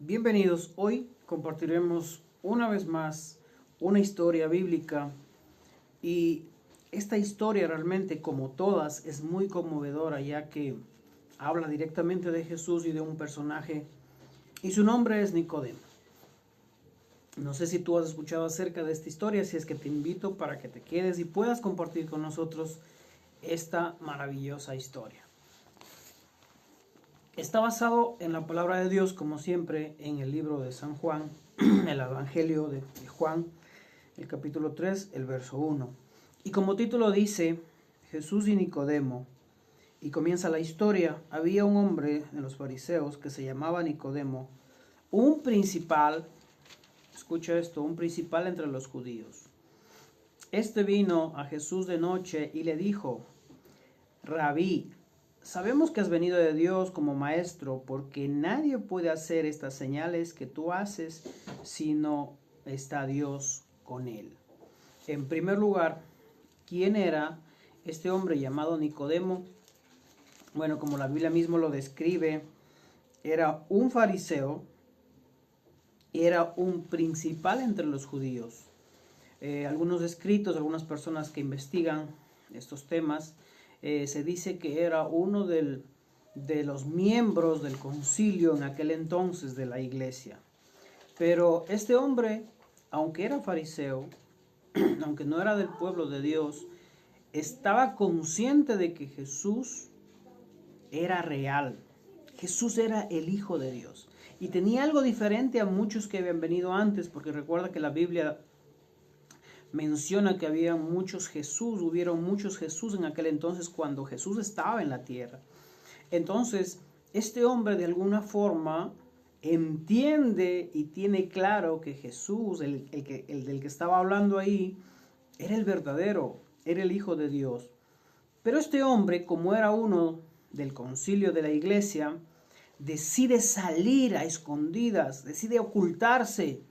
Bienvenidos, hoy compartiremos una vez más una historia bíblica y esta historia realmente, como todas, es muy conmovedora, ya que habla directamente de Jesús y de un personaje y su nombre es Nicodemo. No sé si tú has escuchado acerca de esta historia, si es que te invito para que te quedes y puedas compartir con nosotros esta maravillosa historia. Está basado en la palabra de Dios, como siempre, en el libro de San Juan, el Evangelio de Juan, el capítulo 3, el verso 1. Y como título dice, Jesús y Nicodemo. Y comienza la historia. Había un hombre de los fariseos que se llamaba Nicodemo, un principal, escucha esto, un principal entre los judíos. Este vino a Jesús de noche y le dijo: Rabí, sabemos que has venido de Dios como maestro, porque nadie puede hacer estas señales que tú haces si no está Dios con él. En primer lugar, ¿quién era este hombre llamado Nicodemo? Bueno, como la Biblia mismo lo describe, era un fariseo, era un principal entre los judíos. Algunos escritos, algunas personas que investigan estos temas, se dice que era uno de los miembros del concilio en aquel entonces de la iglesia. Pero este hombre, aunque era fariseo, aunque no era del pueblo de Dios, estaba consciente de que Jesús era real. Jesús era el Hijo de Dios. Y tenía algo diferente a muchos que habían venido antes, porque recuerda que la Biblia menciona que hubieron muchos Jesús en aquel entonces cuando Jesús estaba en la tierra. Entonces, este hombre de alguna forma entiende y tiene claro que Jesús, el del que estaba hablando ahí, era el verdadero, era el Hijo de Dios. Pero este hombre, como era uno del concilio de la iglesia, decide salir a escondidas, decide ocultarse.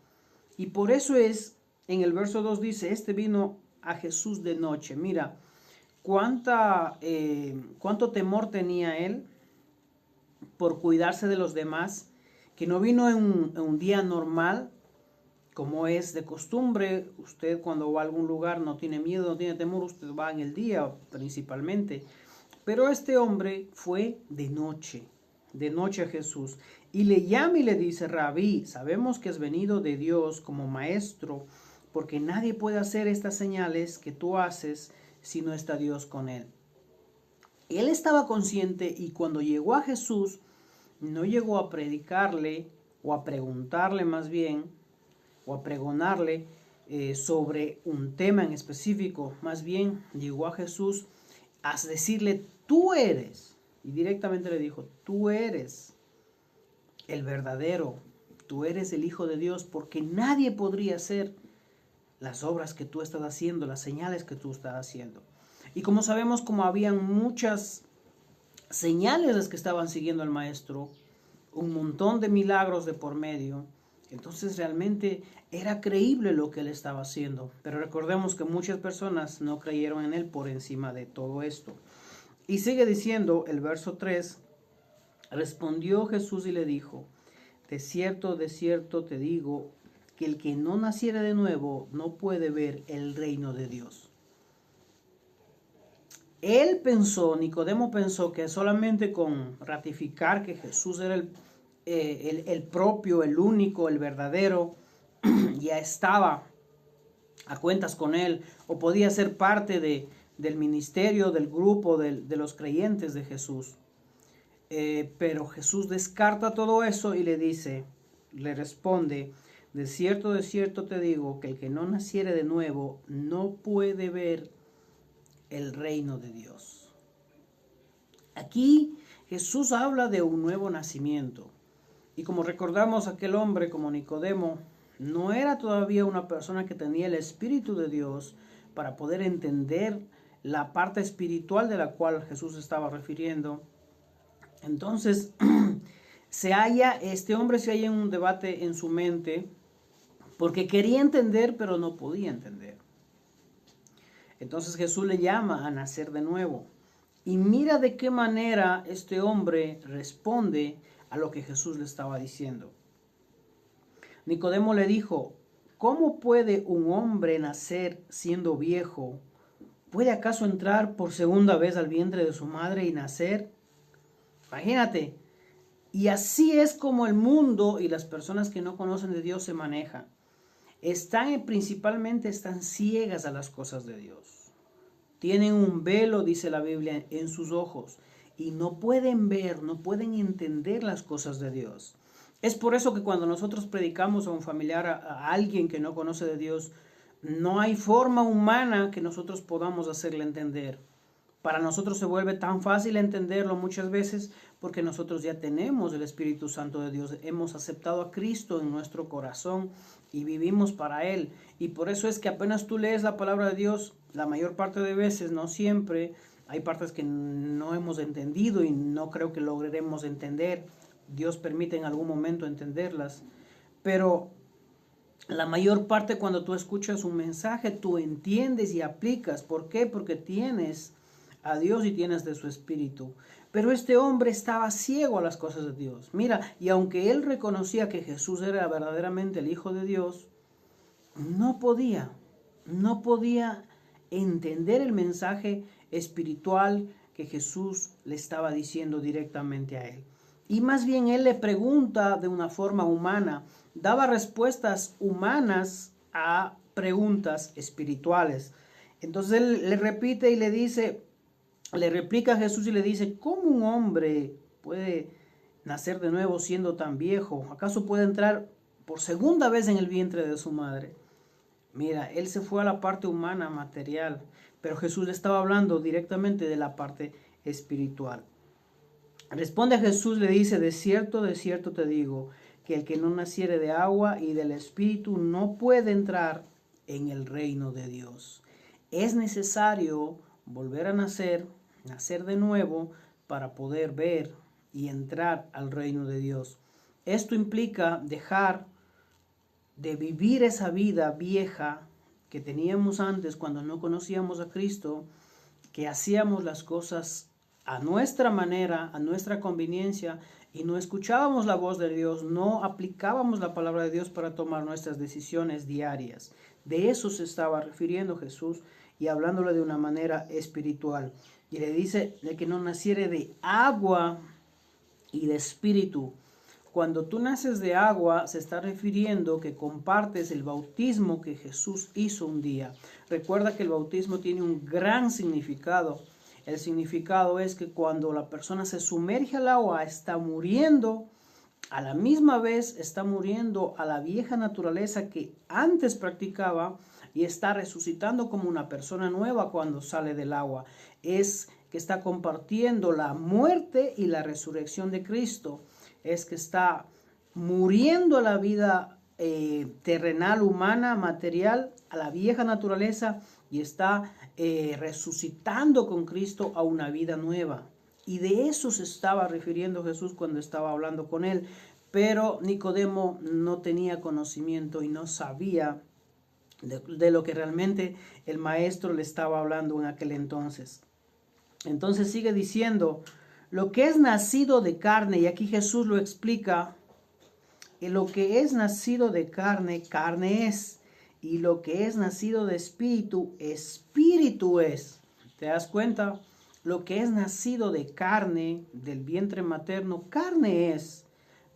Y por eso es, en el verso 2 dice, este vino a Jesús de noche. Mira, cuánto temor tenía él por cuidarse de los demás, que no vino en un día normal, como es de costumbre. Usted cuando va a algún lugar no tiene miedo, no tiene temor, usted va en el día principalmente. Pero este hombre fue de noche a Jesús, y le llama y le dice: Rabí, sabemos que has venido de Dios como maestro, porque nadie puede hacer estas señales que tú haces si no está Dios con él. Él estaba consciente, y cuando llegó a Jesús, no llegó a predicarle, o a preguntarle más bien, o a pregonarle sobre un tema en específico. Más bien llegó a Jesús a decirle: tú eres, y directamente le dijo: tú eres el verdadero, tú eres el Hijo de Dios, porque nadie podría hacer las obras que tú estás haciendo, las señales que tú estás haciendo. Y como sabemos, como habían muchas señales las que estaban siguiendo al maestro, un montón de milagros de por medio, entonces realmente era creíble lo que él estaba haciendo. Pero recordemos que muchas personas no creyeron en él por encima de todo esto. Y sigue diciendo el verso 3, respondió Jesús y le dijo: de cierto te digo, que el que no naciere de nuevo no puede ver el reino de Dios. Nicodemo pensó que solamente con ratificar que Jesús era el propio, el único, el verdadero, ya estaba a cuentas con él, o podía ser parte del ministerio, del grupo de los creyentes de Jesús. Pero Jesús descarta todo eso y le responde: de cierto te digo, que el que no naciere de nuevo no puede ver el reino de Dios. Aquí Jesús habla de un nuevo nacimiento. Y como recordamos, aquel hombre, como Nicodemo, no era todavía una persona que tenía el Espíritu de Dios para poder entender la parte espiritual de la cual Jesús estaba refiriendo. Entonces, este hombre se halla en un debate en su mente, porque quería entender, pero no podía entender. Entonces Jesús le llama a nacer de nuevo. Y mira de qué manera este hombre responde a lo que Jesús le estaba diciendo. Nicodemo le dijo, ¿cómo puede un hombre nacer siendo viejo? ¿Puede acaso entrar por segunda vez al vientre de su madre y nacer? Imagínate. Y así es como el mundo y las personas que no conocen de Dios se manejan. Principalmente están ciegas a las cosas de Dios. Tienen un velo, dice la Biblia, en sus ojos y no pueden ver, no pueden entender las cosas de Dios. Es por eso que cuando nosotros predicamos a un familiar, a alguien que no conoce de Dios, no hay forma humana que nosotros podamos hacerle entender. Para nosotros se vuelve tan fácil entenderlo muchas veces porque nosotros ya tenemos el Espíritu Santo de Dios, hemos aceptado a Cristo en nuestro corazón y vivimos para Él. Y por eso es que apenas tú lees la palabra de Dios, la mayor parte de veces, no siempre, hay partes que no hemos entendido y no creo que lograremos entender. Dios permite en algún momento entenderlas, pero la mayor parte cuando tú escuchas un mensaje, tú entiendes y aplicas. ¿Por qué? Porque tienes a Dios y tienes de su Espíritu. Pero este hombre estaba ciego a las cosas de Dios. Mira, y aunque él reconocía que Jesús era verdaderamente el Hijo de Dios, no podía entender el mensaje espiritual que Jesús le estaba diciendo directamente a él. Y más bien él le pregunta de una forma humana, daba respuestas humanas a preguntas espirituales. Entonces él le repite y le dice, le replica a Jesús y le dice, ¿cómo un hombre puede nacer de nuevo siendo tan viejo? ¿Acaso puede entrar por segunda vez en el vientre de su madre? Mira, él se fue a la parte humana, material, pero Jesús le estaba hablando directamente de la parte espiritual. Responde a Jesús, le dice, de cierto te digo, que el que no naciere de agua y del Espíritu no puede entrar en el reino de Dios. Es necesario volver a nacer de nuevo para poder ver y entrar al reino de Dios. Esto implica dejar de vivir esa vida vieja que teníamos antes cuando no conocíamos a Cristo, que hacíamos las cosas a nuestra manera, a nuestra conveniencia, y no escuchábamos la voz de Dios, no aplicábamos la palabra de Dios para tomar nuestras decisiones diarias. De eso se estaba refiriendo Jesús y hablándole de una manera espiritual. Y le dice de que no naciere de agua y de espíritu. Cuando tú naces de agua, se está refiriendo que compartes el bautismo que Jesús hizo un día. Recuerda que el bautismo tiene un gran significado. El significado es que cuando la persona se sumerge al agua, está muriendo, a la misma vez está muriendo a la vieja naturaleza que antes practicaba y está resucitando como una persona nueva cuando sale del agua. Es que está compartiendo la muerte y la resurrección de Cristo. Es que está muriendo a la vida terrenal, humana, material, a la vieja naturaleza y está resucitando con Cristo a una vida nueva. Y de eso se estaba refiriendo Jesús cuando estaba hablando con él. Pero Nicodemo no tenía conocimiento y no sabía de lo que realmente el maestro le estaba hablando en aquel entonces. Entonces sigue diciendo, lo que es nacido de carne, y aquí Jesús lo explica, que lo que es nacido de carne, carne es, y lo que es nacido de espíritu, espíritu es. ¿Te das cuenta? Lo que es nacido de carne, del vientre materno, carne es,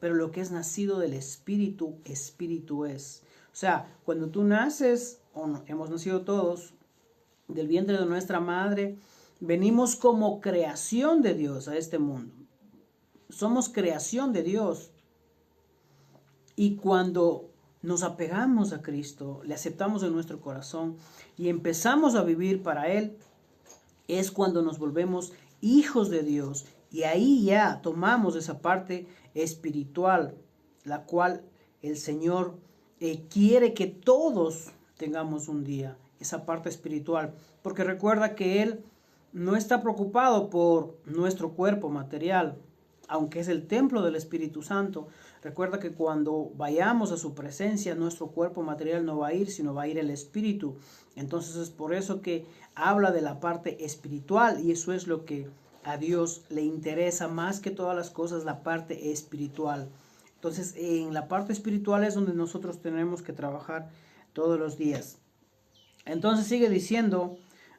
pero lo que es nacido del espíritu, espíritu es. O sea, cuando tú naces, o no, hemos nacido todos, del vientre de nuestra madre, venimos como creación de Dios a este mundo. Somos creación de Dios. Y cuando nos apegamos a Cristo, le aceptamos en nuestro corazón y empezamos a vivir para Él, es cuando nos volvemos hijos de Dios. Y ahí ya tomamos esa parte espiritual, la cual el Señor quiere que todos tengamos un día, esa parte espiritual. Porque recuerda que Él no está preocupado por nuestro cuerpo material, aunque es el templo del Espíritu Santo. Recuerda que cuando vayamos a su presencia, nuestro cuerpo material no va a ir, sino va a ir el Espíritu. Entonces es por eso que habla de la parte espiritual, y eso es lo que a Dios le interesa más que todas las cosas, la parte espiritual. Entonces, en la parte espiritual es donde nosotros tenemos que trabajar todos los días. Entonces sigue diciendo,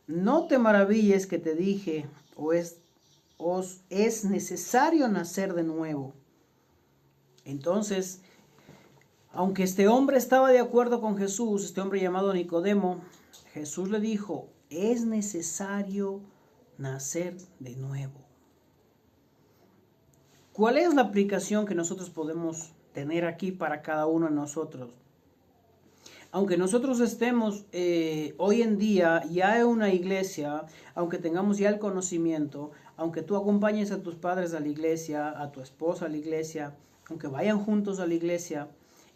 no te maravilles que te dije, os es necesario nacer de nuevo. Entonces, aunque este hombre estaba de acuerdo con Jesús, este hombre llamado Nicodemo, Jesús le dijo, es necesario nacer de nuevo. ¿Cuál es la aplicación que nosotros podemos tener aquí para cada uno de nosotros? Aunque nosotros estemos hoy en día ya en una iglesia, aunque tengamos ya el conocimiento, aunque tú acompañes a tus padres a la iglesia, a tu esposa a la iglesia, aunque vayan juntos a la iglesia,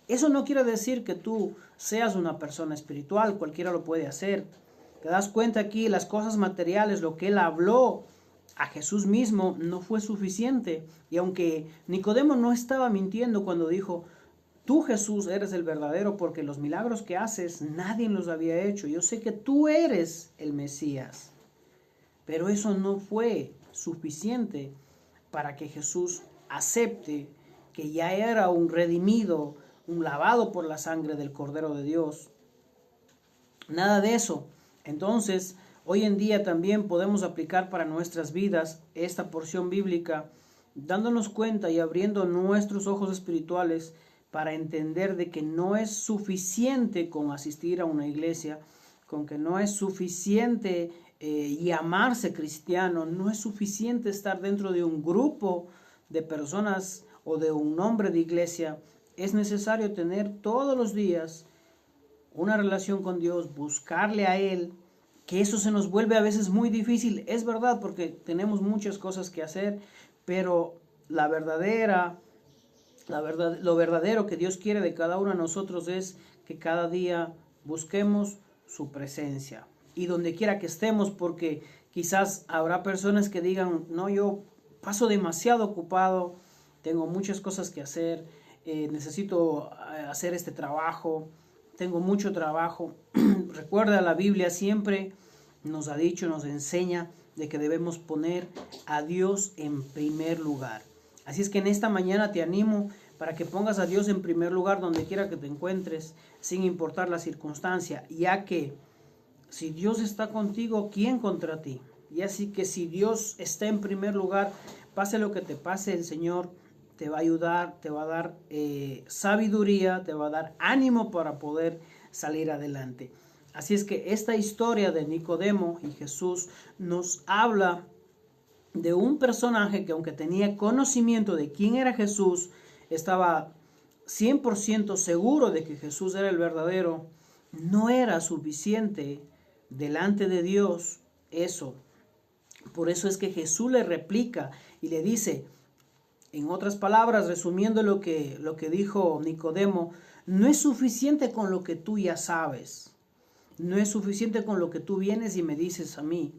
eso no quiere decir que tú seas una persona espiritual, cualquiera lo puede hacer. Te das cuenta aquí, las cosas materiales, lo que él habló a Jesús mismo no fue suficiente. Y aunque Nicodemo no estaba mintiendo cuando dijo, tú Jesús eres el verdadero porque los milagros que haces nadie los había hecho. Yo sé que tú eres el Mesías. Pero eso no fue suficiente para que Jesús acepte que ya era un redimido, un lavado por la sangre del Cordero de Dios. Nada de eso. Entonces, hoy en día también podemos aplicar para nuestras vidas esta porción bíblica, dándonos cuenta y abriendo nuestros ojos espirituales para entender de que no es suficiente con asistir a una iglesia, con que no es suficiente llamarse cristiano, no es suficiente estar dentro de un grupo de personas o de un nombre de iglesia. Es necesario tener todos los días una relación con Dios, buscarle a Él, que eso se nos vuelve a veces muy difícil, es verdad, porque tenemos muchas cosas que hacer, pero lo verdadero que Dios quiere de cada uno de nosotros es que cada día busquemos su presencia. Y donde quiera que estemos, porque quizás habrá personas que digan, no, yo paso demasiado ocupado, tengo muchas cosas que hacer, necesito hacer este trabajo, tengo mucho trabajo. Recuerda, la Biblia siempre nos ha dicho, nos enseña de que debemos poner a Dios en primer lugar. Así es que en esta mañana te animo para que pongas a Dios en primer lugar donde quiera que te encuentres, sin importar la circunstancia, ya que si Dios está contigo, ¿quién contra ti? Y así que si Dios está en primer lugar, pase lo que te pase, el Señor te va a ayudar, te va a dar sabiduría, te va a dar ánimo para poder salir adelante. Así es que esta historia de Nicodemo y Jesús nos habla de un personaje que, aunque tenía conocimiento de quién era Jesús, estaba 100% seguro de que Jesús era el verdadero, no era suficiente delante de Dios eso. Por eso es que Jesús le replica y le dice, en otras palabras, resumiendo lo que dijo Nicodemo, no es suficiente con lo que tú ya sabes. No es suficiente con lo que tú vienes y me dices a mí.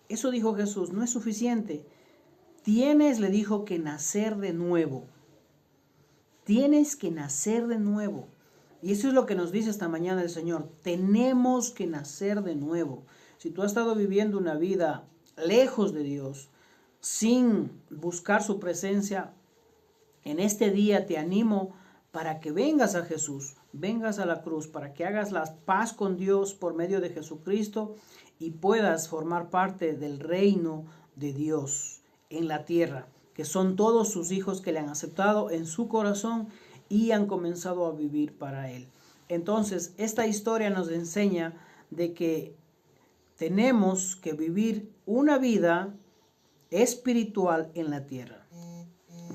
Eso dijo Jesús, no es suficiente. Tienes, le dijo, que nacer de nuevo. Tienes que nacer de nuevo. Y eso es lo que nos dice esta mañana el Señor. Tenemos que nacer de nuevo. Si tú has estado viviendo una vida lejos de Dios, sin buscar su presencia, en este día te animo para que vengas a Jesús, vengas a la cruz, para que hagas la paz con Dios por medio de Jesucristo y puedas formar parte del reino de Dios en la tierra, que son todos sus hijos que le han aceptado en su corazón y han comenzado a vivir para Él. Entonces, esta historia nos enseña de que tenemos que vivir una vida espiritual en la tierra.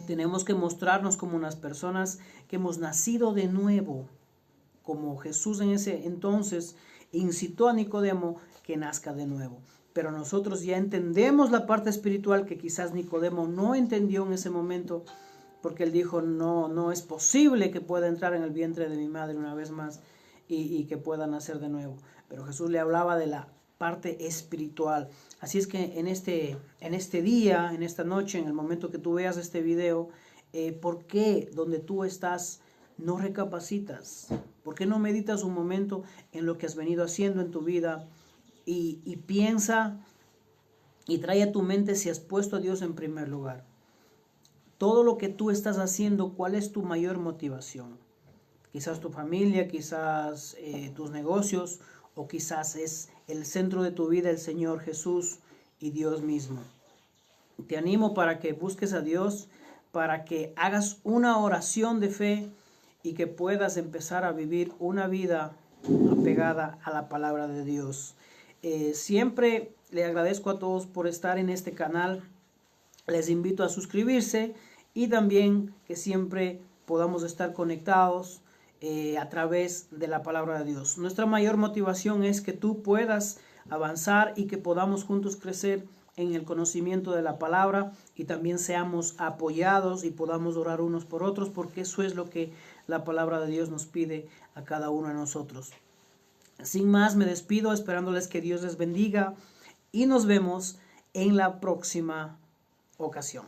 Tenemos que mostrarnos como unas personas que hemos nacido de nuevo, como Jesús en ese entonces incitó a Nicodemo que nazca de nuevo. Pero nosotros ya entendemos la parte espiritual que quizás Nicodemo no entendió en ese momento, porque él dijo, no es posible que pueda entrar en el vientre de mi madre una vez más y que pueda nacer de nuevo. Pero Jesús le hablaba de la parte espiritual. Así es que en este día, en esta noche, en el momento que tú veas este video, ¿por qué donde tú estás no recapacitas? ¿Por qué no meditas un momento en lo que has venido haciendo en tu vida y piensa y trae a tu mente si has puesto a Dios en primer lugar? todo lo que tú estás haciendo, ¿cuál es tu mayor motivación? Quizás tu familia, quizás tus negocios, o quizás es el centro de tu vida el Señor Jesús y Dios mismo. Te animo para que busques a Dios, para que hagas una oración de fe y que puedas empezar a vivir una vida apegada a la palabra de Dios. Siempre le agradezco a todos por estar en este canal. Les invito a suscribirse y también que siempre podamos estar conectados a través de la palabra de Dios. Nuestra mayor motivación es que tú puedas avanzar y que podamos juntos crecer en el conocimiento de la palabra y también seamos apoyados y podamos orar unos por otros, porque eso es lo que la palabra de Dios nos pide a cada uno de nosotros. Sin más, me despido esperándoles que Dios les bendiga y nos vemos en la próxima ocasión.